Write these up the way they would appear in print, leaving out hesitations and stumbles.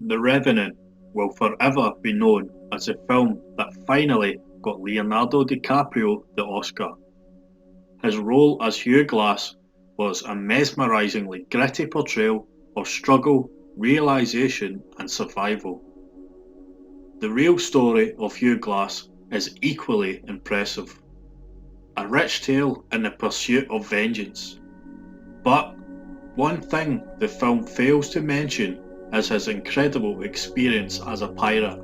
The Revenant will forever be known as the film that finally got Leonardo Di Caprio the Oscar. His role as Hugh Glass was a mesmerisingly gritty portrayal of struggle, realisation and survival. The real story of Hugh Glass is equally impressive. A rich tale in the pursuit of vengeance. But one thing the film fails to mention is his incredible experience as a pirate.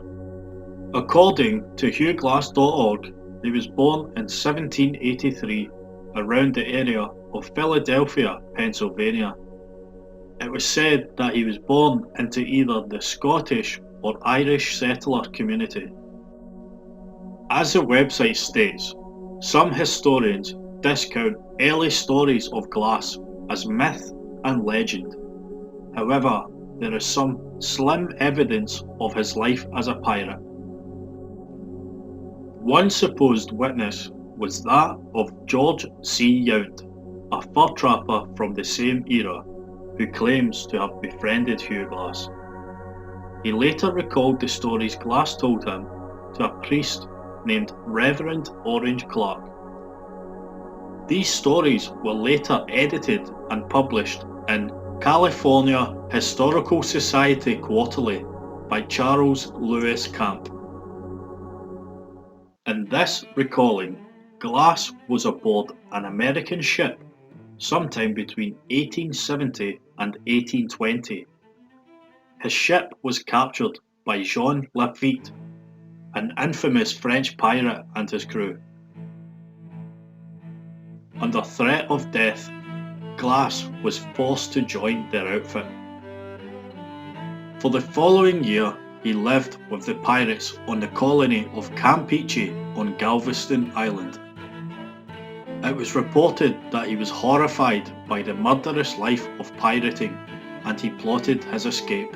According to HughGlass.org, he was born in 1783 around the area of Philadelphia, Pennsylvania. It was said that he was born into either the Scottish or Irish settler community. As the website states, some historians discount early stories of Glass as myth and legend. However, there is some slim evidence of his life as a pirate. One supposed witness was that of George C. Yount, a fur trapper from the same era, who claims to have befriended Hugh Glass. He later recalled the stories Glass told him to a priest named Reverend Orange Clark. These stories were later edited and published in California Historical Society Quarterly by Charles Lewis Camp. In this recalling, Glass was aboard an American ship sometime between 1870 and 1820. His ship was captured by Jean Lafitte, an infamous French pirate, and his crew. Under threat of death, Glass was forced to join their outfit. For the following year, he lived with the pirates on the colony of Campeche on Galveston Island. It was reported that he was horrified by the murderous life of pirating and he plotted his escape.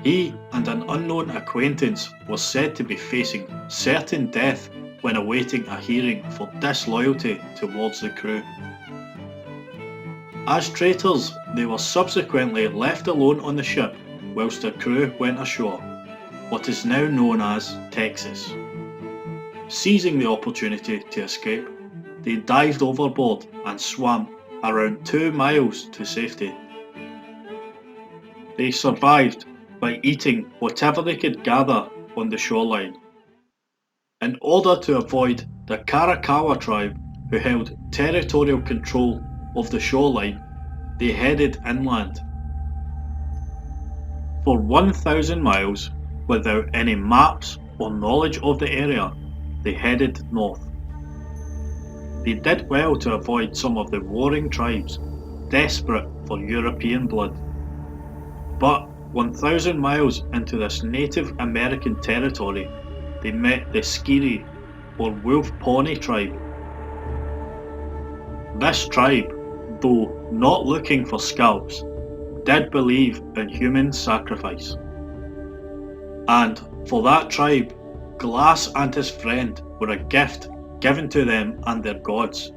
He and an unknown acquaintance were said to be facing certain death when awaiting a hearing for disloyalty towards the crew. As traitors, they were subsequently left alone on the ship whilst their crew went ashore, what is now known as Texas. Seizing the opportunity to escape, they dived overboard and swam around 2 miles to safety. They survived by eating whatever they could gather on the shoreline. In order to avoid the Karakawa tribe, who held territorial control of the shoreline, they headed inland. For 1,000 miles, without any maps or knowledge of the area, they headed north. They did well to avoid some of the warring tribes, desperate for European blood. But 1,000 miles into this Native American territory, they met the Skiri or Wolf Pawnee tribe. This tribe, though not looking for scalps, did believe in human sacrifice. And for that tribe, Glass and his friend were a gift given to them and their gods.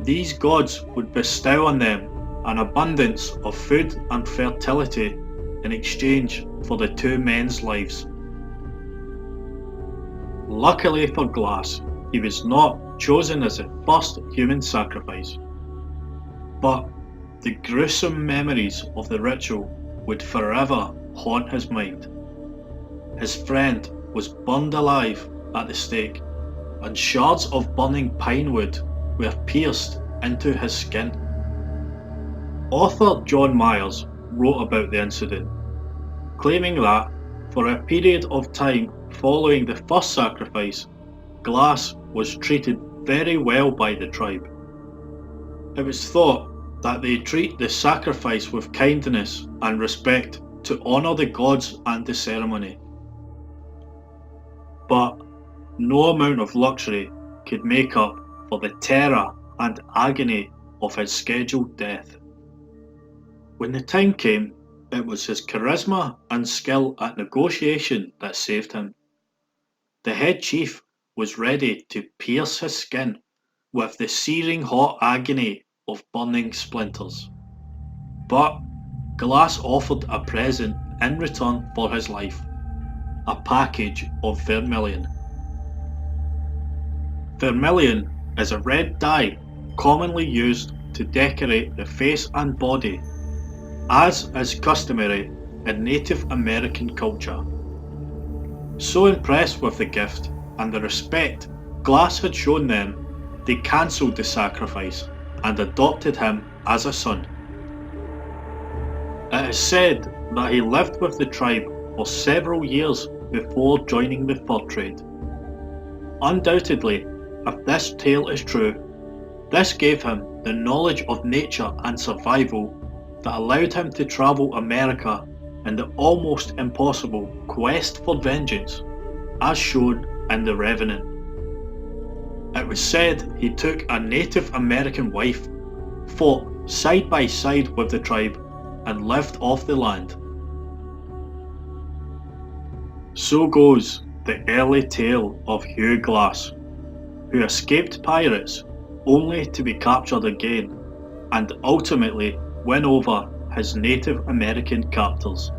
These gods would bestow on them an abundance of food and fertility in exchange for the 2 men's lives. Luckily for Glass, he was not chosen as the first human sacrifice, but the gruesome memories of the ritual would forever haunt his mind. His friend was burned alive at the stake, and shards of burning pine wood were pierced into his skin. Author John Myers wrote about the incident, claiming that for a period of time following the first sacrifice, Glass was treated very well by the tribe. It was thought that they treat the sacrifice with kindness and respect to honour the gods and the ceremony. But no amount of luxury could make up for the terror and agony of his scheduled death. When the time came, it was his charisma and skill at negotiation that saved him. The head chief was ready to pierce his skin with the searing hot agony of burning splinters. But Glass offered a present in return for his life, a package of vermilion. Vermilion is a red dye commonly used to decorate the face and body, as is customary in Native American culture. So impressed with the gift and the respect Glass had shown them, they cancelled the sacrifice and adopted him as a son. It is said that he lived with the tribe for several years before joining the fur trade. Undoubtedly, if this tale is true, this gave him the knowledge of nature and survival that allowed him to travel America in the almost impossible quest for vengeance, as shown in The Revenant. It was said he took a Native American wife, fought side by side with the tribe, and lived off the land. So goes the early tale of Hugh Glass, who escaped pirates only to be captured again and ultimately win over his Native American captors.